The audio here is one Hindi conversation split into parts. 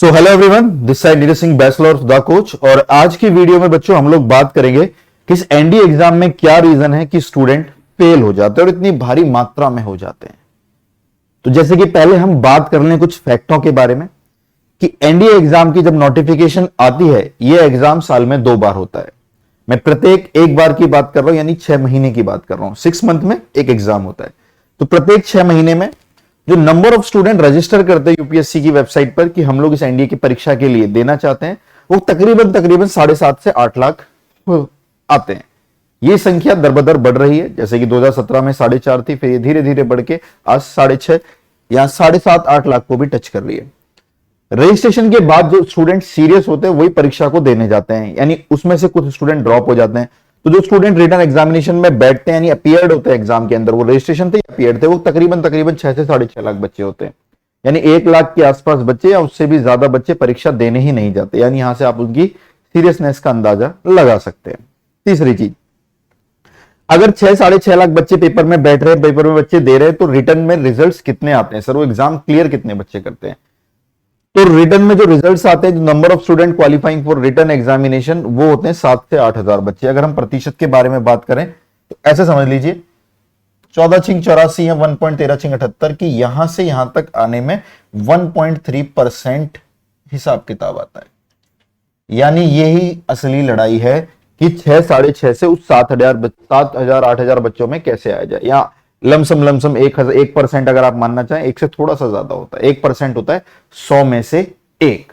So hello everyone, this side Neeraj Singh, bachelor the coach. और आज की वीडियो में बच्चों हम लोग बात करेंगे कि इस एनडीए एग्जाम में क्या रीजन है कि स्टूडेंट फेल हो जाते हैं और इतनी भारी मात्रा में हो जाते हैं। तो जैसे कि पहले हम बात कर लें कुछ फैक्टों के बारे में कि एनडीए एग्जाम की जब नोटिफिकेशन आती है, यह एग्जाम साल में 2 बार होता है। मैं प्रत्येक एक बार की बात कर रहा हूं, यानी 6 महीने की बात कर रहा हूं। 6 मंथ में एक एग्जाम होता है। तो प्रत्येक 6 महीने में जो नंबर ऑफ स्टूडेंट रजिस्टर करते हैं यूपीएससी की वेबसाइट पर कि हम लोग इस एनडीए की परीक्षा के लिए देना चाहते हैं, वो तकरीबन 7.5 से 8 लाख आते हैं। ये संख्या दरबदर बढ़ रही है। जैसे कि 2017 में 4.5 थी, फिर ये धीरे धीरे बढ़ के आज 6.5 या 7.5-8 लाख को भी टच कर रही है। रजिस्ट्रेशन के बाद जो स्टूडेंट सीरियस होते हैं वही परीक्षा को देने जाते हैं, यानी उसमें से कुछ स्टूडेंट ड्रॉप हो जाते हैं। तो जो स्टूडेंट रिटर्न एग्जामिनेशन में बैठते हैं यानी अपीयर्ड होते हैं एग्जाम के अंदर, वो रजिस्ट्रेशन थे अपीयर्ड थे, वो तकरीबन 6 से 6.5 लाख बच्चे होते हैं। यानी 1 लाख के आसपास बच्चे या उससे भी ज्यादा बच्चे परीक्षा देने ही नहीं जाते। यानी यहां से आप उनकी सीरियसनेस का अंदाजा लगा सकते हैं। तीसरी चीज, अगर 6-6.5 लाख बच्चे पेपर में बैठ रहे हैं, पेपर में बच्चे दे रहे हैं, तो रिटर्न में रिजल्ट्स कितने आते हैं? सर वो एग्जाम क्लियर कितने बच्चे करते हैं? तो रिटर्न में जो रिजल्ट्स आते हैं, जो number of student qualifying for return examination, वो होते हैं 7 से 8 हजार बच्चे। अगर हम प्रतिशत के बारे में बात करें तो ऐसे समझ लीजिए 14.84 या 1.1378 की यहां से यहां तक आने में 1.3% हिसाब किताब आता है। यानी यही असली लड़ाई है कि 6-6.5 से उस 7,000-8,000 बच्चों में कैसे आया जाए। या लमसम 1% अगर आप मानना चाहें, 1 से थोड़ा सा ज्यादा होता है, 1% होता है 100 में से 1।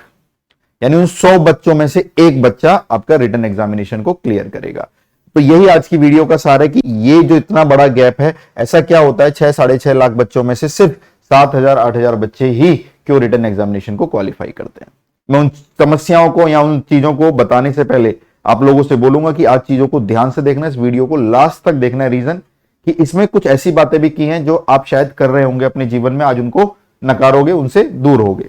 यानी उन 100 बच्चों में से एक बच्चा आपका रिटन एग्जामिनेशन को क्लियर करेगा। तो यही आज की वीडियो का सार है कि ये जो इतना बड़ा गैप है, ऐसा क्या होता है 6-6.5 लाख बच्चों में से सिर्फ 7,000-8,000 बच्चे ही क्यों रिटन एग्जामिनेशन को क्वालिफाई करते हैं। मैं उन समस्याओं को या उन चीजों को बताने से पहले आप लोगों से बोलूंगा कि आज चीजों को ध्यान से देखना, इस वीडियो को लास्ट तक देखना है। रीजन कि इसमें कुछ ऐसी बातें भी की हैं जो आप शायद कर रहे होंगे अपने जीवन में, आज उनको नकारोगे, उनसे दूर होगे।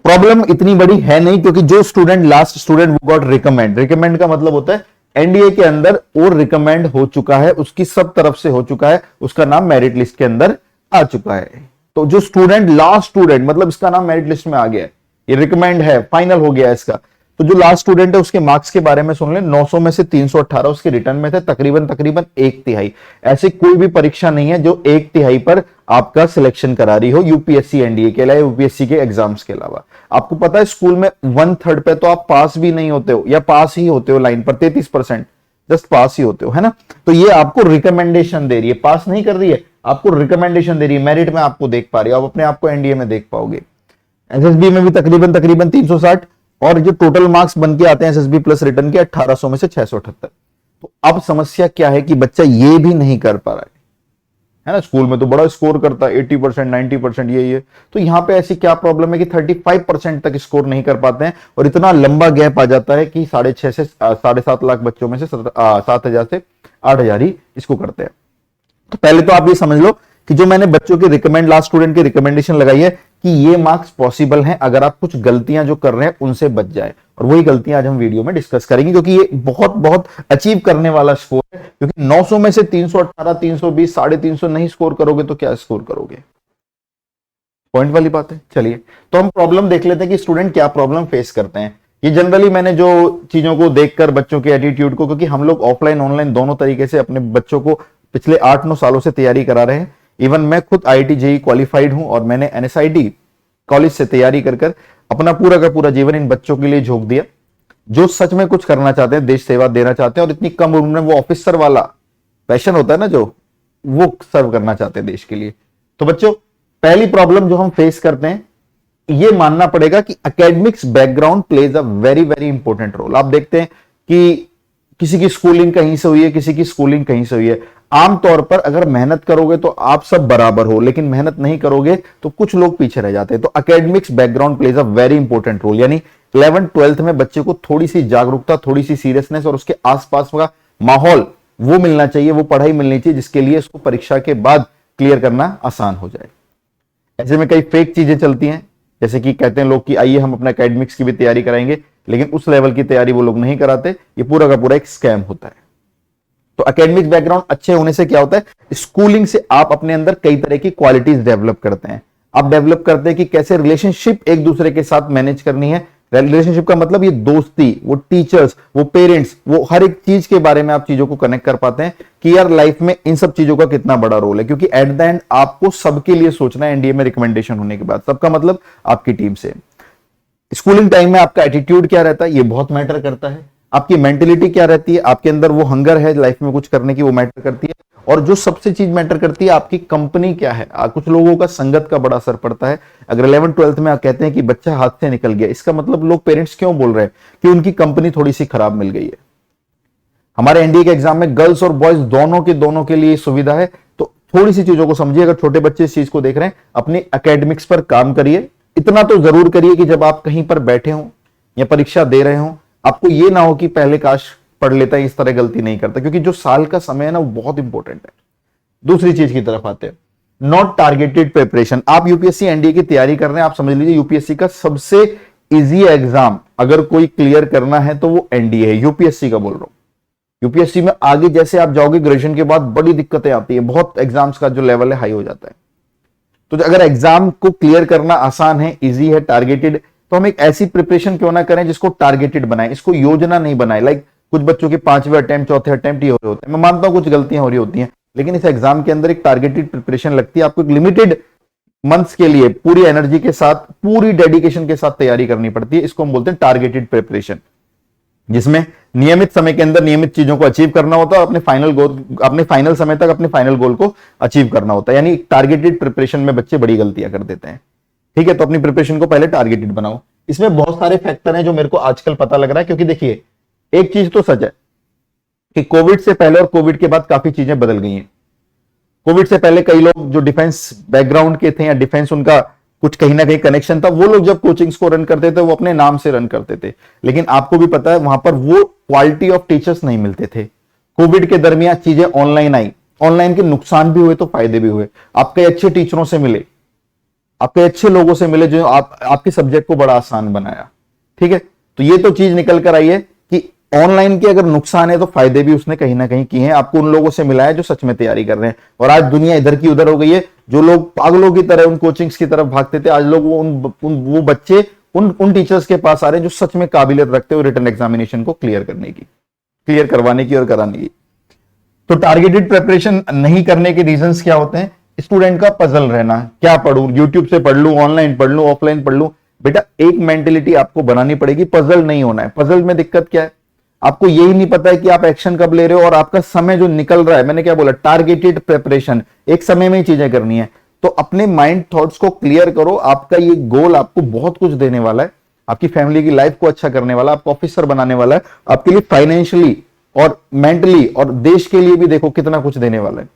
प्रॉब्लम इतनी बड़ी है नहीं, क्योंकि जो स्टूडेंट लास्ट स्टूडेंट वो गॉट रिकमेंड का मतलब होता है एनडीए के अंदर और रिकमेंड हो चुका है, उसकी सब तरफ से हो चुका है, उसका नाम मेरिट लिस्ट के अंदर आ चुका है। तो जो स्टूडेंट लास्ट स्टूडेंट, मतलब इसका नाम मेरिट लिस्ट में आ गया है, ये रिकमेंड है, फाइनल हो गया है इसका। तो जो लास्ट स्टूडेंट है उसके मार्क्स के बारे में सुन ले, 900 में से 318 उसके रिटर्न में थे, तकरीबन 1/3। ऐसी कोई भी परीक्षा नहीं है जो 1/3 पर आपका सिलेक्शन करा रही हो यूपीएससी एनडीए के अलावा, यूपीएससी के एग्जाम्स के अलावा। आपको पता है स्कूल में 1/3 पे तो आप पास भी नहीं होते हो, या पास ही होते हो लाइन पर, 33% जस्ट पास ही होते हो, है ना। तो ये आपको रिकमेंडेशन दे रही है, पास नहीं कर रही है, आपको रिकमेंडेशन दे रही है। मेरिट में आपको देख पा रही हो, आप अपने आप को एनडीए में देख पाओगे। एसएसबी में भी तकरीबन 360, और जो टोटल मार्क्स बन के आते हैं एसएसबी प्लस रिटर्न के 1800 में से 678। तो अब समस्या क्या है कि बच्चा ये भी नहीं कर पा रहा है ना। स्कूल में तो बड़ा स्कोर करता है, 80%, 90%, ये। तो यहां पे ऐसी क्या प्रॉब्लम है कि 35% तक स्कोर नहीं कर पाते हैं, और इतना लंबा गैप आ जाता है कि 6.5 से 7.5 लाख बच्चों में से 7,000 से 8,000 ही इसको करते हैं। तो पहले तो आप ये समझ लो कि जो मैंने बच्चों के लास्ट स्टूडेंट की रिकमेंडेशन लगाई है कि ये मार्क्स पॉसिबल हैं अगर आप कुछ गलतियां जो कर रहे हैं उनसे बच जाए। और वही गलतियां आज हम वीडियो में डिस्कस करेंगे, क्योंकि ये बहुत अचीव करने वाला स्कोर है। क्योंकि 900 में से 318, 320, 350 नहीं स्कोर करोगे तो क्या स्कोर करोगे? पॉइंट वाली बात है। चलिए तो हम प्रॉब्लम देख लेते हैं कि स्टूडेंट क्या प्रॉब्लम फेस करते हैं। ये जनरली मैंने जो चीजों को देखकर बच्चों के एटीट्यूड को, क्योंकि हम लोग ऑफलाइन ऑनलाइन दोनों तरीके से अपने बच्चों को पिछले 8-9 सालों से तैयारी करा रहे हैं। इवन मैं खुद आईआईटी जेईई क्वालिफाइड हूं, और मैंने एनएसआईटी कॉलेज से तैयारी कर अपना पूरा का पूरा जीवन इन बच्चों के लिए झोंक दिया, जो सच में कुछ करना चाहते हैं, देश सेवा देना चाहते हैं, और इतनी कम उम्र में वो ऑफिसर वाला पैशन होता है ना, जो वो सर्व करना चाहते हैं देश के लिए। तो बच्चों, पहली प्रॉब्लम जो हम फेस करते हैं, ये मानना पड़ेगा कि academics background plays a very very important role. आप देखते हैं कि किसी की स्कूलिंग कहीं से हुई है, किसी की स्कूलिंग कहीं से हुई है। आमतौर पर अगर मेहनत करोगे तो आप सब बराबर हो, लेकिन मेहनत नहीं करोगे तो कुछ लोग पीछे रह जाते हैं। तो academics background plays a very important role. यानी 11th-12th में बच्चे को थोड़ी सी जागरूकता, थोड़ी सी सीरियसनेस और उसके आसपास का माहौल वो मिलना चाहिए, वो पढ़ाई मिलनी चाहिए जिसके लिए उसको परीक्षा के बाद क्लियर करना आसान हो जाए। ऐसे में कई फेक चीजें चलती हैं, जैसे कि कहते हैं लोग कि आइए हम अपना एकेडमिक्स की भी तैयारी कराएंगे, लेकिन उस लेवल की तैयारी वो लोग नहीं कराते। ये पूरा का पूरा एक स्कैम होता है। तो एकेडमिक बैकग्राउंड अच्छे होने से क्या होता है, स्कूलिंग से आप अपने अंदर कई तरह की क्वालिटीज डेवलप करते हैं। आप डेवलप करते हैं कि कैसे रिलेशनशिप एक दूसरे के साथ मैनेज करनी है। रिलेशनशिप का मतलब ये दोस्ती, वो टीचर्स, वो पेरेंट्स, वो हर एक चीज के बारे में आप चीजों को कनेक्ट कर पाते हैं कि यार लाइफ में इन सब चीजों का कितना बड़ा रोल है, क्योंकि एट द एंड आपको सबके लिए सोचना है। एनडीए में रिकमेंडेशन होने के बाद सबका मतलब आपकी टीम से। स्कूलिंग टाइम में आपका एटीट्यूड क्या रहता है, ये बहुत मैटर करता है। आपकी मेंटेलिटी क्या रहती है, आपके अंदर वो हंगर है लाइफ में कुछ करने की, वो मैटर करती है। और जो सबसे चीज मैटर करती है, आपकी कंपनी क्या है। कुछ लोगों का संगत का बड़ा असर पड़ता है। अगर 11th-12th में आप कहते हैं कि बच्चा हाथ से निकल गया, इसका मतलब लोग पेरेंट्स क्यों बोल रहे हैं कि उनकी कंपनी थोड़ी सी खराब मिल गई है। हमारे एनडीए के एग्जाम में गर्ल्स और बॉयज दोनों के लिए सुविधा है। तो थोड़ी सी चीजों को समझिए। अगर छोटे बच्चे इस चीज को देख रहे हैं, अपनी एकेडमिक्स पर काम करिए। इतना तो जरूर करिए कि जब आप कहीं पर बैठे हो या परीक्षा दे रहे हो, आपको ये ना हो कि पहले काश पढ़ लेता है, इस तरह गलती नहीं करता, क्योंकि जो साल का समय है ना, वो बहुत इंपॉर्टेंट है। दूसरी चीज की तरफ आते हैं, नॉट टारगेटेड प्रिपरेशन। आप यूपीएससी एनडीए की तैयारी कर रहे हैं, आप समझ लीजिए यूपीएससी का सबसे इजी एग्जाम अगर कोई क्लियर करना है तो वो एनडीए है। यूपीएससी का बोल रहा हूं। यूपीएससी में आगे जैसे आप जाओगे, ग्रेजुएशन के बाद बड़ी दिक्कतें आती है, बहुत एग्जाम्स का जो लेवल है हाई हो जाता है। तो अगर एग्जाम को क्लियर करना आसान है, इजी है, टारगेटेड, तो हम एक ऐसी प्रिपरेशन क्यों ना करें जिसको टारगेटेड बनाए, इसको योजना नहीं बनाए। लाइक कुछ बच्चों के 5वें अटेम्प्ट, चौथे अटेम्प्ट ही हो रहे होते हैं। मैं मानता हूं कुछ गलतियां हो रही होती हैं, लेकिन इस एग्जाम के अंदर एक टारगेटेड प्रिपरेशन लगती है। आपको एक लिमिटेड मंथ्स के लिए पूरी एनर्जी के साथ, पूरी डेडिकेशन के साथ तैयारी करनी पड़ती है। इसको हम बोलते हैं टारगेटेड प्रिपरेशन, जिसमें नियमित समय के अंदर नियमित चीजों को अचीव करना होता है, अपने फाइनल गोल, अपने फाइनल समय तक अपने फाइनल गोल को अचीव करना होता है। यानी टारगेटेड प्रिपरेशन में बच्चे बड़ी गलतियां कर देते हैं। ठीक है, तो अपनी प्रिपरेशन को पहले टारगेटेड बनाओ। इसमें बहुत सारे फैक्टर हैं जो मेरे को आजकल पता लग रहा है, क्योंकि देखिए एक चीज तो सच है कि कोविड से पहले और कोविड के बाद काफी चीजें बदल गई हैं। कोविड से पहले कई लोग जो डिफेंस बैकग्राउंड के थे या डिफेंस उनका कुछ कहीं ना कहीं कनेक्शन था, वो लोग जब कोचिंग्स को रन करते थे वो अपने नाम से रन करते थे, लेकिन आपको भी पता है वहां पर वो क्वालिटी ऑफ टीचर्स नहीं मिलते थे। कोविड के दरमियान चीजें ऑनलाइन आई, ऑनलाइन के नुकसान भी हुए तो फायदे भी हुए। आप कई अच्छे टीचरों से मिले, आप कई अच्छे लोगों से मिले जो आपके सब्जेक्ट को बड़ा आसान बनाया। ठीक है, तो ये तो चीज निकल कर आई है कि ऑनलाइन के अगर नुकसान है तो फायदे भी उसने कहीं ना कहीं किए हैं। आपको उन लोगों से मिला है जो सच में तैयारी कर रहे हैं। और आज दुनिया इधर की उधर हो गई है। जो लोग पागलों की तरह उन कोचिंग्स की तरफ भागते थे, आज लोग वो बच्चे उन टीचर्स के पास आ रहे हैं जो सच में काबिलियत रखते हो रिटन एग्जामिनेशन को क्लियर करवाने की और कराने की। तो टारगेटेड प्रिपरेशन नहीं करने के रीजंस क्या होते हैं? स्टूडेंट का पजल रहना, क्या पढ़ूं, यूट्यूब से पढ़ लूं, ऑनलाइन पढ़ लूं, ऑफलाइन पढ़ लूं। बेटा एक मेंटेलिटी आपको बनानी पड़ेगी, पजल नहीं होना है। पजल में दिक्कत क्या है? आपको यही नहीं पता है कि आप एक्शन कब ले रहे हो और आपका समय जो निकल रहा है। मैंने क्या बोला? टारगेटेड प्रिपरेशन, एक समय में ही चीजें करनी है। तो अपने माइंड थॉट्स को क्लियर करो। आपका ये गोल आपको बहुत कुछ देने वाला है, आपकी फैमिली की लाइफ को अच्छा करने वाला, आपको ऑफिसर बनाने वाला है, आपके लिए फाइनेंशियली और मेंटली और देश के लिए भी देखो कितना कुछ देने वाला है।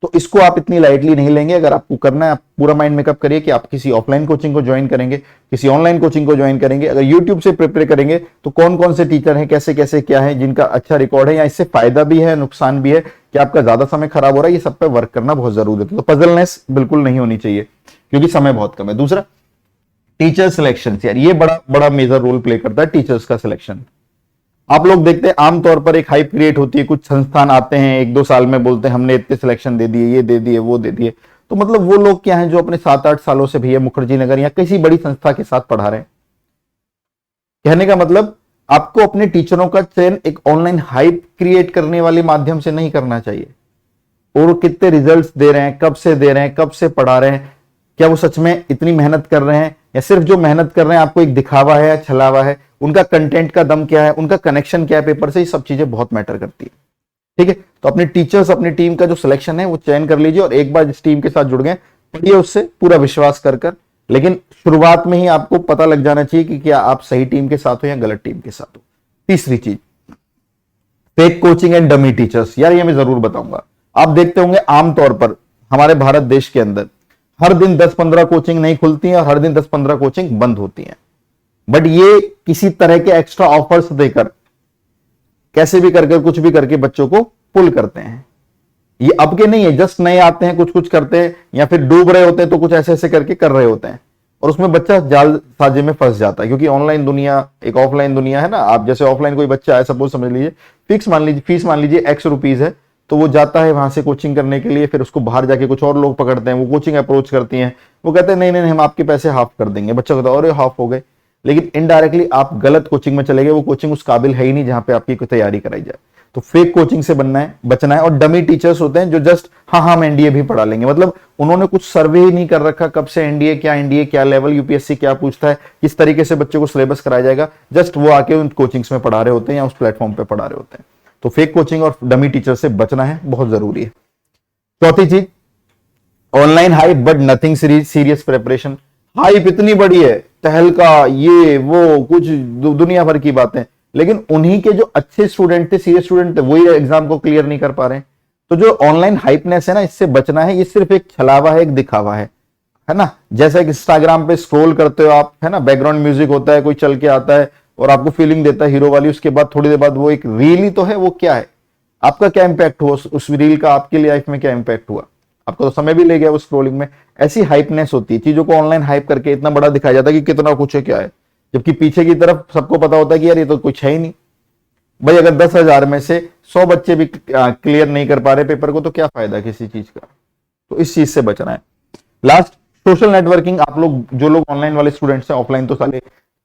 तो इसको आप इतनी लाइटली नहीं लेंगे। अगर आपको करना है, आप पूरा माइंड मेकअप करिए कि आप किसी ऑफलाइन कोचिंग को ज्वाइन करेंगे, किसी ऑनलाइन कोचिंग को ज्वाइन करेंगे। अगर यूट्यूब से प्रिपेयर करेंगे तो कौन कौन से टीचर हैं, कैसे कैसे क्या है, जिनका अच्छा रिकॉर्ड है, या इससे फायदा भी है नुकसान भी है, कि आपका ज्यादा समय खराब हो रहा है, ये सब पे वर्क करना बहुत जरूरी है। तो पजलनेस बिल्कुल नहीं होनी चाहिए क्योंकि समय बहुत कम है। दूसरा, टीचर सिलेक्शन। यार ये बड़ा बड़ा मेजर रोल प्ले करता है टीचर्स का सिलेक्शन। आप लोग देखते हैं आमतौर पर एक हाइप क्रिएट होती है, कुछ संस्थान आते हैं 1-2 साल में, बोलते हैं हमने इतने सिलेक्शन दे दिए, ये दे दिए, वो दे दिए। तो मतलब वो लोग क्या हैं जो अपने 7-8 सालों से भैया मुखर्जी नगर या किसी बड़ी संस्था के साथ पढ़ा रहे हैं। कहने का मतलब आपको अपने टीचरों का चयन एक ऑनलाइन हाइप क्रिएट करने वाले माध्यम से नहीं करना चाहिए। और कितने रिजल्ट्स दे रहे हैं, कब से दे रहे हैं, कब से पढ़ा रहे हैं, क्या वो सच में इतनी मेहनत कर रहे हैं, या सिर्फ जो मेहनत कर रहे हैं आपको एक दिखावा है या छलावा है, उनका कंटेंट का दम क्या है, उनका कनेक्शन क्या है पेपर से, ये सब चीजें बहुत मैटर करती है। ठीक है, तो अपने टीचर्स, अपनी टीम का जो सिलेक्शन है वो चयन कर लीजिए, और एक बार जिस टीम के साथ जुड़ गए पढ़िए उससे पूरा विश्वास कर। लेकिन शुरुआत में ही आपको पता लग जाना चाहिए कि क्या आप सही टीम के साथ हो या गलत टीम के साथ हो। तीसरी चीज, fake coaching and dummy teachers. यार ये मैं जरूर बताऊंगा। आप देखते होंगे आमतौर पर हमारे भारत देश के अंदर हर दिन 10-15 कोचिंग नहीं खुलती हैं और हर दिन 10-15 कोचिंग बंद होती हैं। बट ये किसी तरह के एक्स्ट्रा ऑफर्स देकर, कैसे भी करके, कुछ भी करके बच्चों को पुल करते हैं। ये अब के नहीं है, जस्ट नए आते हैं, कुछ कुछ करते हैं, या फिर डूब रहे होते हैं तो कुछ ऐसे ऐसे करके कर रहे होते हैं, और उसमें बच्चा जाल साजे में फंस जाता है। क्योंकि ऑनलाइन दुनिया एक ऑफलाइन दुनिया है ना। आप जैसे ऑफलाइन कोई बच्चा है, सपोज समझ लीजिए फीस मान लीजिए ₹X है, तो वो जाता है वहां से कोचिंग करने के लिए, फिर उसको बाहर जाके कुछ और लोग पकड़ते हैं, वो कोचिंग अप्रोच करती हैं, वो कहते हैं नहीं नहीं नहीं, हम आपके पैसे हाफ कर देंगे। बच्चा कहता है अरे हाफ हो गए, लेकिन इनडायरेक्टली आप गलत कोचिंग में चले गए, वो कोचिंग उस काबिल है ही नहीं जहां पे आपकी कोई तैयारी कराई जाए। तो फेक कोचिंग से बचना है। और डमी टीचर्स होते हैं जो जस्ट हाँ हम एनडीए भी पढ़ा लेंगे, मतलब उन्होंने कुछ सर्वे ही नहीं कर रखा कब से एनडीए क्या लेवल, यूपीएससी क्या पूछता है, किस तरीके से बच्चों को सिलेबस कराया जाएगा, जस्ट वो आके उन कोचिंग्स में पढ़ा रहे होते हैं या उस प्लेटफॉर्म पे पढ़ा रहे होते हैं। तो फेक कोचिंग और डमी टीचर से बचना है, बहुत जरूरी है। चौथी चीज, online hype but nothing serious preparation. Hype इतनी बड़ी है, तहलका, ये वो कुछ दुनिया भर की बातें, लेकिन उन्हीं के जो अच्छे स्टूडेंट थे, सीरियस स्टूडेंट थे, वही एग्जाम को क्लियर नहीं कर पा रहे हैं। तो जो ऑनलाइन हाइपनेस है ना, इससे बचना है। ये सिर्फ एक छलावा है, एक दिखावा है ना। जैसा कि इंस्टाग्राम पे स्क्रॉल करते हो आप, है ना, बैकग्राउंड म्यूजिक होता है, कोई चल के आता है और आपको फीलिंग देता है हीरो वाली, उसके बाद थोड़ी देर बाद वो एक रील ही तो है, वो क्या है, आपका क्या इंपैक्ट हुआ उस रील का, आपके लाइफ में क्या इंपैक्ट हुआ, आपका तो समय भी ले गया वो स्क्रोलिंग में। ऐसी हाइपनेस होती है, चीजों को ऑनलाइन हाइप करके इतना बड़ा दिखाया जाता है कि कितना कुछ है, क्या है, जबकि पीछे की तरफ सबको पता होता है कि यार ये तो कुछ है ही नहीं। भाई अगर 10,000 में से 100 बच्चे भी क्लियर नहीं कर पा रहे पेपर को, तो क्या फायदा किसी चीज का। तो इस चीज से बचना है। Last, social networking. आप लोग जो लोग ऑनलाइन वाले स्टूडेंट्स हैं, ऑफलाइन तो सारे,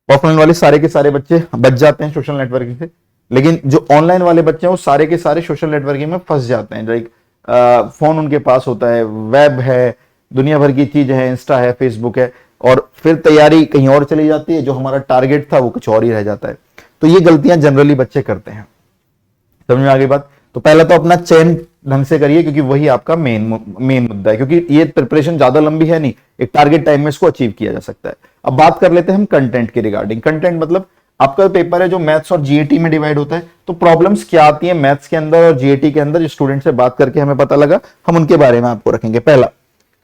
ऑफलाइन वाले सारे के सारे बच्चे बच जाते हैं सोशल नेटवर्किंग से, लेकिन जो ऑनलाइन वाले बच्चे हैं वो सारे के सारे सोशल नेटवर्किंग में फंस जाते हैं। लाइक फोन उनके पास होता है, वेब है, दुनिया भर की चीज है, इंस्टा है, फेसबुक है, और फिर तैयारी कहीं और चली जाती है, जो हमारा टारगेट था वो कुछ और ही रह जाता है। तो ये गलतियां जनरली बच्चे करते हैं। समझ में आ गई बात। तो पहला तो अपना चयन ढंग से करिए, क्योंकि वही आपका मेन मुद्दा है, क्योंकि ये प्रिपरेशन ज्यादा लंबी है नहीं, एक टारगेट टाइम में इसको अचीव किया जा सकता है। अब बात कर लेते हैं हम कंटेंट के रिगार्डिंग। कंटेंट मतलब आपका पेपर है जो मैथ्स और जीएटी में डिवाइड होता है, तो प्रॉब्लम्स क्या आती है मैथ्स के अंदर और जीएटी के अंदर, स्टूडेंट से बात करके हमें पता लगा, हम उनके बारे में आपको रखेंगे। पहला,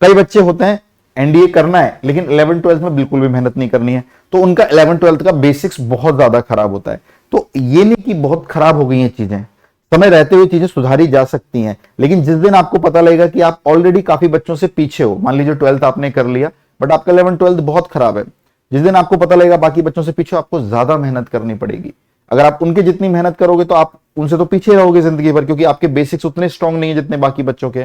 कई बच्चे होते हैं एनडीए करना है लेकिन 11th-12th में बिल्कुल भी मेहनत नहीं करनी है, तो उनका 11th-12th का बेसिक्स बहुत ज्यादा खराब होता है। तो ये नहीं कि बहुत खराब हो गई हैं चीजें, समय रहते हुए चीजें सुधारी जा सकती हैं, लेकिन जिस दिन आपको पता लगेगा कि आप ऑलरेडी काफी बच्चों से पीछे हो, मान लीजिए 12th आपने कर लिया बट आपका 11th-12th बहुत खराब है, जिस दिन आपको पता लगेगा बाकी बच्चों से पीछे, आपको ज्यादा मेहनत करनी पड़ेगी। अगर आप उनके जितनी मेहनत करोगे तो आप उनसे तो पीछे रहोगे जिंदगी भर, क्योंकि आपके बेसिक्स उतने स्ट्रांग नहीं है जितने बाकी बच्चों के।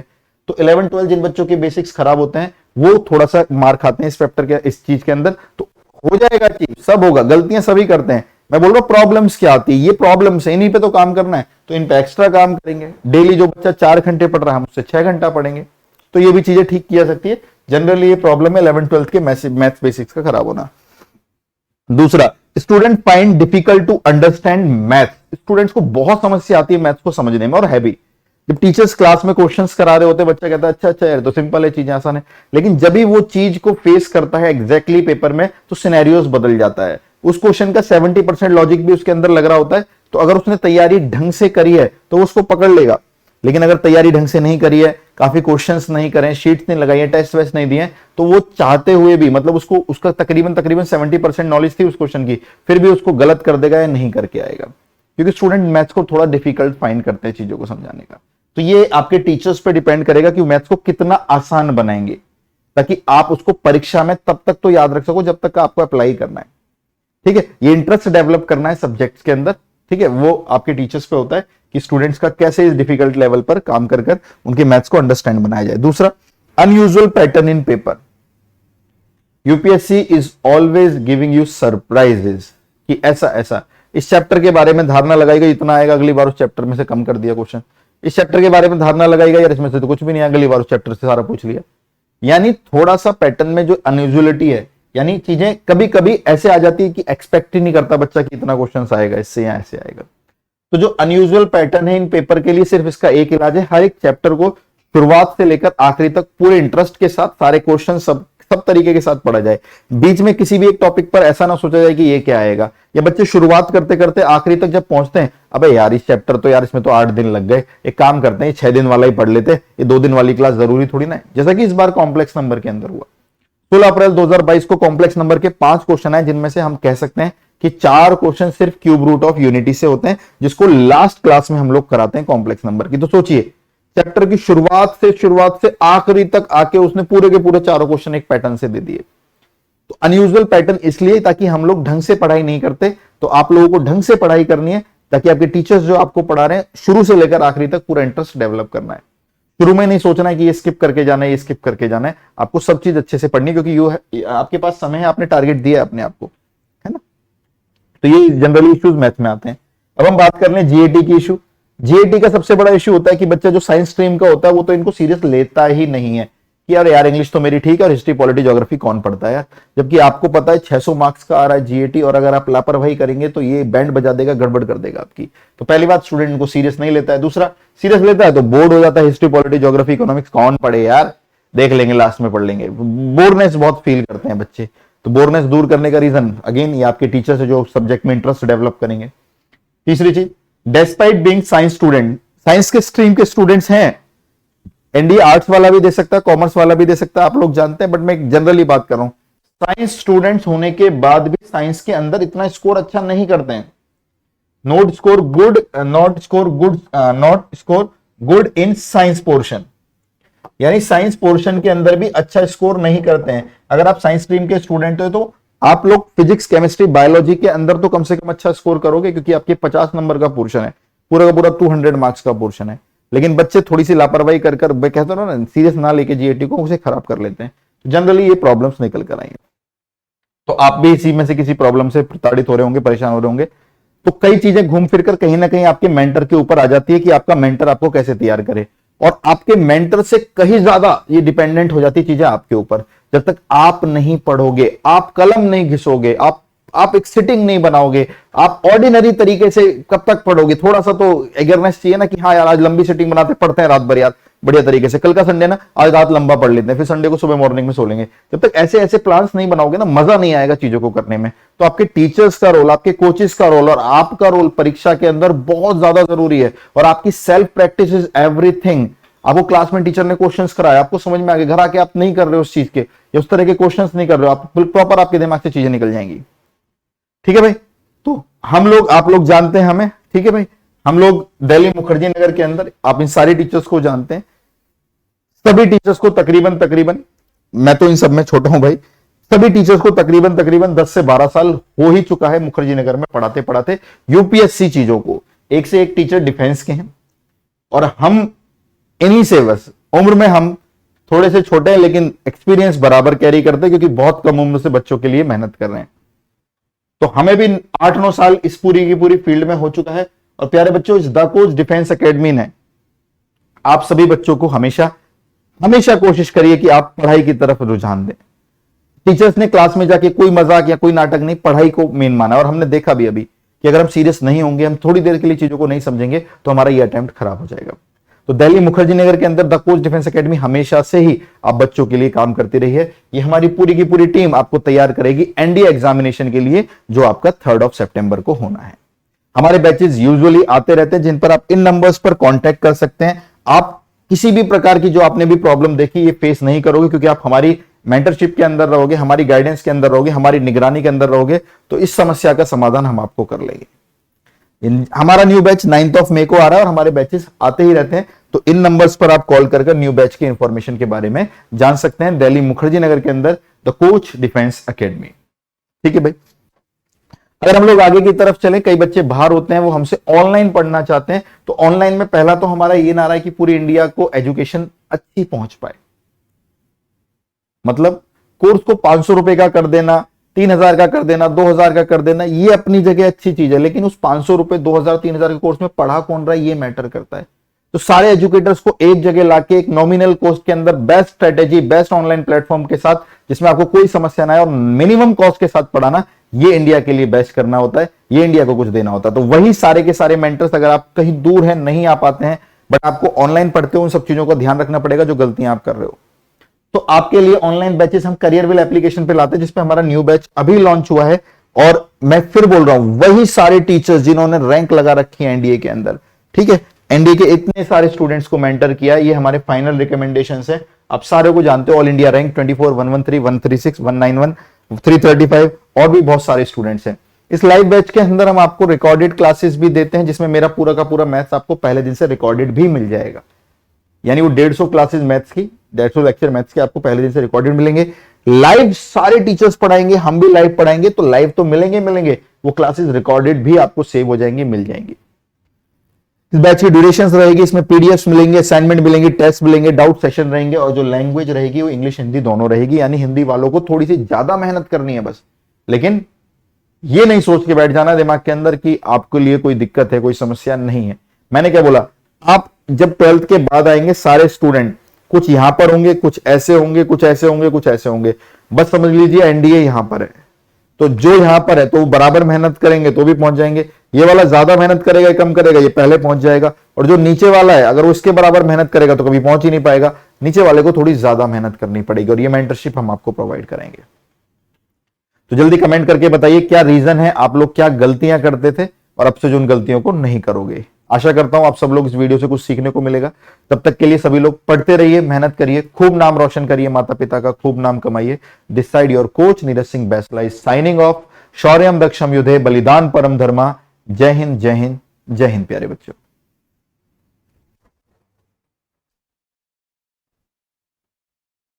तो 11th-12th जिन बच्चों के बेसिक्स खराब होते हैं वो थोड़ा सा मार खाते हैं इस चैप्टर के, इस चीज के अंदर। तो हो जाएगा चीज, सब होगा, गलतियां सभी करते हैं। मैं बोल रहा हूं प्रॉब्लम्स क्या आती है, ये प्रॉब्लम्स है, इन्हीं पे तो काम करना है, तो इन पे एक्स्ट्रा काम करेंगे। डेली जो बच्चा 4 घंटे पढ़ रहा है हम उससे 6 घंटा पढ़ेंगे, तो ये भी चीजें ठीक की जा सकती है। जनरली ये प्रॉब्लम है 11th-12th के मैथ्स बेसिक्स का खराब होना। दूसरा, student find difficult to understand math. Students को बहुत समस्या आती है मैथ्स को समझने में, और है भी। जब टीचर्स क्लास में क्वेश्चंस करा रहे होते हैं, बच्चा कहता है अच्छा अच्छा यार तो सिंपल है, चीजें आसान है, लेकिन जब भी वो चीज को फेस करता है एग्जैक्टली पेपर में, तो सिनेरियोस बदल जाता है। उस क्वेश्चन का 70% लॉजिक भी उसके अंदर लग रहा होता है, तो अगर उसने तैयारी ढंग से करी है तो उसको पकड़ लेगा। लेकिन अगर तैयारी ढंग से नहीं करी है, काफी क्वेश्चंस नहीं करे, शीट्स नहीं लगाई है, टेस्ट वेस्ट नहीं दिए, तो वो चाहते हुए भी, मतलब उसको उसका तकरीबन 70% नॉलेज थी उस क्वेश्चन की, फिर भी उसको गलत कर देगा या नहीं करके आएगा, क्योंकि स्टूडेंट मैथ्स को थोड़ा डिफिकल्ट फाइंड करते हैं चीजों को समझाने का। तो ये आपके टीचर्स पे डिपेंड करेगा कि मैथ्स को कितना आसान बनाएंगे, ताकि आप उसको परीक्षा में तब तक तो याद रख सको जब तक आपको अप्लाई करना है। ठीक है, ये इंटरेस्ट डेवलप करना है सब्जेक्ट्स के अंदर। ठीक है, वो आपके टीचर्स पे होता है कि स्टूडेंट्स का कैसे इस डिफिकल्ट लेवल पर काम कर कर उनके मैथ्स को अंडरस्टैंड बनाया जाए। दूसरा, unusual pattern in paper. UPSC is always giving you surprises कि ऐसा ऐसा, इस चैप्टर के बारे में धारणा लगाएगा इतना आएगा, अगली बार उस चैप्टर में से कम कर दिया क्वेश्चन। इस चैप्टर के बारे में धारणा लगाएगा यार इसमें से तो कुछ भी नहीं, अगली बार उस चैप्टर से सारा पूछ लिया। यानी थोड़ा सा पैटर्न में जो अनयूजुअलिटी है, यानी चीजें कभी कभी ऐसे आ जाती है कि एक्सपेक्ट ही नहीं करता बच्चा कि इतना क्वेश्चन आएगा इससे या ऐसे आएगा। तो जो अनयूजुअल पैटर्न है इन पेपर के लिए, सिर्फ इसका एक इलाज है, हर एक चैप्टर को शुरुआत से लेकर आखिरी तक पूरे इंटरेस्ट के साथ सारे क्वेश्चन सब तरीके के साथ पढ़ा जाए। बीच में किसी भी एक टॉपिक पर ऐसा ना सोचा जाए कि ये क्या आएगा, या बच्चे शुरुआत करते करते आखिरी तक जब पहुंचते हैं, अबे यार इस चैप्टर तो यार इसमें तो 8 दिन लग गए, एक काम करते हैं 6 दिन वाला ही पढ़ लेते, ये 2 दिन वाली क्लास जरूरी थोड़ी ना है। जैसा कि इस बार कॉम्प्लेक्स नंबर के अंदर हुआ, 16 अप्रैल 2022 को कॉम्प्लेक्स नंबर के 5 क्वेश्चन आए, जिनमें से हम कह सकते हैं कि 4 क्वेश्चन सिर्फ क्यूब रूट ऑफ यूनिटी से होते हैं, जिसको लास्ट क्लास में हम लोग कराते हैं कॉम्प्लेक्स नंबर की। तो सोचिए, चैप्टर की शुरुआत से आखिरी तक आके उसने पूरे के पूरे 4 क्वेश्चन एक पैटर्न से दे दिए। तो अनयूजुअल पैटर्न इसलिए ताकि हम लोग ढंग से पढ़ाई नहीं करते, तो आप लोगों को ढंग से पढ़ाई करनी है, ताकि आपके टीचर्स जो आपको पढ़ा रहे हैं शुरू से लेकर आखिरी तक पूरा इंटरेस्ट डेवलप करना है। शुरू में नहीं सोचना है कि ये स्किप करके जाना है, ये स्किप करके जाना है। आपको सब चीज अच्छे से पढ़नी, क्योंकि यू है, आपके पास समय है, आपने टारगेट दिया है अपने आप को, है ना। तो ये जनरली इश्यूज मैथ में आते हैं। अब हम बात कर लें जीएटी की इशू। जीएटी का सबसे बड़ा इशू होता है कि बच्चा जो साइंस स्ट्रीम का होता है वो तो इनको सीरियस लेता ही नहीं है कि यार इंग्लिश तो मेरी ठीक है और हिस्ट्री पॉलिटी ज्योग्राफी कौन पढ़ता है यार, जबकि आपको पता है 600 मार्क्स का आ रहा है जीएटी, और अगर आप लापरवाही करेंगे तो ये बैंड बजा देगा, गड़बड़ कर देगा आपकी। तो पहली बात, स्टूडेंट इनको सीरियस नहीं लेता है। दूसरा, सीरियस लेता है तो बोर्ड हो जाता है, हिस्ट्री पॉलिटी ज्योग्राफी इकोनॉमिक्स कौन पढ़े यार, देख लेंगे लास्ट में पढ़ लेंगे। बोरनेस बहुत फील करते हैं बच्चे। तो बोरनेस दूर करने का रीजन अगेन ये आपके टीचर से जो सब्जेक्ट में इंटरेस्ट डेवलप करेंगे। तीसरी चीज, despite being science student, science के स्ट्रीम के स्टूडेंट्स हैं, एनडीए आर्ट्स वाला भी दे सकता है, कॉमर्स वाला भी दे सकता है, आप लोग जानते हैं, बट मैं जनरली बात कर रहा हूं। साइंस स्टूडेंट्स होने के बाद भी साइंस के अंदर इतना स्कोर अच्छा नहीं करते हैं। Not score good in science portion, यानी साइंस पोर्शन के अंदर भी अच्छा स्कोर नहीं करते हैं। अगर आप साइंस स्ट्रीम के स्टूडेंट हो तो आप लोग फिजिक्स, केमिस्ट्री, बायोलॉजी के अंदर तो कम से कम अच्छा स्कोर करोगे, क्योंकि आपके 50 नंबर का पोर्शन है, पूरा का पूरा 200 मार्क्स का पोर्शन है। लेकिन बच्चे थोड़ी सी लापरवाही कर कहते हो ना, सीरियस ना लेके जीएटी को उसे खराब कर लेते हैं। तो जनरली ये प्रॉब्लम्स निकल कर आएंगे। तो आप भी इसी में से किसी प्रॉब्लम से प्रताड़ित हो रहे होंगे, परेशान हो रहे होंगे। तो कई चीजें घूम फिर कर कहीं ना कहीं आपके मेंटर के ऊपर आ जाती है कि आपका मेंटर आपको कैसे तैयार करे, और आपके मेंटर से कहीं ज्यादा ये डिपेंडेंट हो जाती चीजें आपके ऊपर। जब तक आप नहीं पढ़ोगे, आप कलम नहीं घिसोगे, आप एक सिटिंग नहीं बनाओगे, आप ऑर्डिनरी तरीके से कब तक पढ़ोगे। थोड़ा सा तो एगरनेस चाहिए ना कि हाँ यार आज लंबी सिटिंग बनाते पढ़ते हैं रात भर यार बढ़िया तरीके से, कल का संडे ना आज रात लंबा पढ़ लेते हैं, फिर संडे को सुबह मॉर्निंग में सो लेंगे। जब तक ऐसे ऐसे प्लान्स नहीं बनाओगे ना, मजा नहीं आएगा चीजों को करने में। तो आपके टीचर्स का रोल, आपके कोचेस का रोल और आपका रोल परीक्षा के अंदर बहुत ज्यादा जरूरी है। और आपकी सेल्फ प्रैक्टिस इज एवरीथिंग। आपको क्लास में टीचर ने क्वेश्चंस कराया, आपको समझ में आ गया, घर आके आप नहीं कर रहे हो उस चीज के, या उस तरह के क्वेश्चंस नहीं कर रहे हो, आप प्रॉपर आपके दिमाग से चीजें निकल जाएंगी। ठीक है भाई। तो हम लोग, आप लोग जानते हैं हमें, ठीक है भाई, हम लोग दिल्ली मुखर्जी नगर के अंदर, आप इन सारे टीचर्स को जानते हैं, सभी टीचर्स को तकरीबन मैं तो इन सब में छोटा हूं भाई, सभी टीचर्स को तकरीबन 10 से 12 साल हो ही चुका है मुखर्जी नगर में पढ़ाते पढ़ाते यूपीएससी चीजों को। एक से एक टीचर डिफेंस के हैं, और हम इन्हीं से बस उम्र में हम थोड़े से छोटे हैं, लेकिन एक्सपीरियंस बराबर कैरी करते हैं, क्योंकि बहुत कम उम्र से बच्चों के लिए मेहनत कर रहे हैं। तो हमें भी 8-9 साल इस पूरी की पूरी फील्ड में हो चुका है। और प्यारे बच्चों, इस द कोच डिफेंस एकेडमी ने आप सभी बच्चों को हमेशा कोशिश करिए कि आप पढ़ाई की तरफ रुझान दें। टीचर्स ने क्लास में जाके कोई मजाक या कोई नाटक नहीं, पढ़ाई को मेन माना। और हमने देखा भी अभी कि अगर हम सीरियस नहीं होंगे, हम थोड़ी देर के लिए चीजों को नहीं समझेंगे, तो हमारा ये अटेम्प्ट खराब हो जाएगा। तो दिल्ली मुखर्जी नगर के अंदर द कोच डिफेंस एकेडमी हमेशा से ही आप बच्चों के लिए काम करती रही है। ये हमारी पूरी की पूरी टीम आपको तैयार करेगी एनडीए एग्जामिनेशन के लिए, जो आपका 3 सितंबर को होना है। हमारे बैचेस यूजुअली आते रहते हैं, जिन पर आप इन नंबर्स पर कांटेक्ट कर सकते हैं। आप किसी भी प्रकार की जो आपने भी प्रॉब्लम देखी ये फेस नहीं करोगे, क्योंकि आप हमारी मेंटरशिप के अंदर रहोगे, हमारी गाइडेंस के अंदर रहोगे, हमारी निगरानी के अंदर रहोगे। तो इस समस्या का समाधान हम आपको कर लेंगे। हमारा न्यू बैच 9 मई को आ रहा है, और हमारे बैचेस आते ही रहते हैं। तो इन नंबर्स पर आप कॉल कर न्यू बैच के इंफॉर्मेशन के बारे में जान सकते हैं, दिल्ली मुखर्जी नगर के अंदर द कोच डिफेंस एकेडमी। ठीक है भाई। अगर हम लोग आगे की तरफ चलें, कई बच्चे बाहर होते हैं, वो हमसे ऑनलाइन पढ़ना चाहते हैं। तो ऑनलाइन में पहला तो हमारा ये नारा है कि पूरी इंडिया को एजुकेशन अच्छी पहुंच पाए। मतलब कोर्स को 500 रुपए का कर देना, 3000 का कर देना, 2000 का कर देना, ये अपनी जगह अच्छी चीज है, लेकिन उस 500 रुपए 2000 3000 के कोर्स में पढ़ा कौन रहा है ये मैटर करता है। तो सारे एजुकेटर्स को एक जगह लाके एक नॉमिनल कॉस्ट के अंदर best strategy, best online platform के साथ, जिसमें आपको कोई समस्या ना आए और मिनिमम कॉस्ट के साथ पढ़ाना, ये इंडिया के लिए बेस्ट करना होता है, ये इंडिया को कुछ देना होता है। तो वही सारे के सारे मेंटर्स, अगर आप कहीं दूर हैं, नहीं आ पाते हैं, बट आपको ऑनलाइन पढ़ते हो, उन सब चीजों का ध्यान रखना पड़ेगा जो गलतियां आप कर रहे हो। तो आपके लिए ऑनलाइन बैचेस हम करियरविल एप्लीकेशन पे लाते हैं, जिसपे हमारा न्यू बैच अभी लॉन्च हुआ है। और मैं फिर बोल रहा हूं, वही सारे टीचर्स जिन्होंने रैंक लगा रखी है एनडीए के अंदर, ठीक है, एनडीए के इतने सारे स्टूडेंट्स को मेंटर किया, ये हमारे फाइनल रिकमेंडेशंस है। आप सारे को जानते हो, ऑल इंडिया रैंक 24, 113, 136, 191, 335 और भी बहुत सारे स्टूडेंट्स हैं। इस लाइव बैच के अंदर हम आपको रिकॉर्डेड क्लासेस भी देते हैं, जिसमें मेरा पूरा का पूरा मैथ्स आपको पहले दिन से रिकॉर्डेड भी मिल जाएगा। यानी वो 150 क्लासेस मैथ्स की, 150 लेक्चर मैथ्स के आपको पहले दिन से रिकॉर्डेड मिलेंगे। लाइव सारे टीचर्स पढ़ाएंगे, हम भी लाइव पढ़ाएंगे, तो लाइव तो मिलेंगे, वो क्लासेस रिकॉर्डेड भी आपको सेव हो जाएंगे, मिल जाएंगे। इस बैच की ड्यूरेशन रहेगी, इसमें पीडीएफ मिलेंगे, असाइनमेंट मिलेंगे, टेस्ट मिलेंगे, डाउट सेशन रहेंगे और जो लैंग्वेज रहेगी वो इंग्लिश हिंदी दोनों रहेगी। यानी हिंदी वालों को थोड़ी सी ज्यादा मेहनत करनी है बस, लेकिन ये नहीं सोच के बैठ जाना दिमाग के अंदर कि आपके लिए कोई दिक्कत है, कोई समस्या नहीं है। मैंने क्या बोला, आप जब 12th के बाद आएंगे सारे स्टूडेंट कुछ यहां पर होंगे, कुछ ऐसे होंगे, कुछ ऐसे होंगे, कुछ ऐसे होंगे। बस समझ लीजिए एनडीए यहां पर है, तो जो यहां पर है तो वो बराबर मेहनत करेंगे तो भी पहुंच जाएंगे। ये वाला ज्यादा मेहनत करेगा, कम करेगा, ये पहले पहुंच जाएगा। और जो नीचे वाला है अगर वो इसके बराबर मेहनत करेगा तो कभी पहुंच ही नहीं पाएगा। नीचे वाले को थोड़ी ज्यादा मेहनत करनी पड़ेगी और ये मेंटरशिप हम आपको प्रोवाइड करेंगे। तो जल्दी कमेंट करके बताइए क्या रीजन है, आप लोग क्या गलतियां करते थे और अब से जो उन गलतियों को नहीं करोगे। आशा करता हूं आप सब लोग इस वीडियो से कुछ सीखने को मिलेगा। तब तक के लिए सभी लोग पढ़ते रहिए, मेहनत करिए, खूब नाम रोशन करिए, माता पिता का खूब नाम कमाइए। This side your coach Neeraj Singh Baisla is signing off. शौर्यम दक्षम युधे बलिदान परम धर्मा। जय हिंद, जय हिंद, जय हिंद प्यारे बच्चों।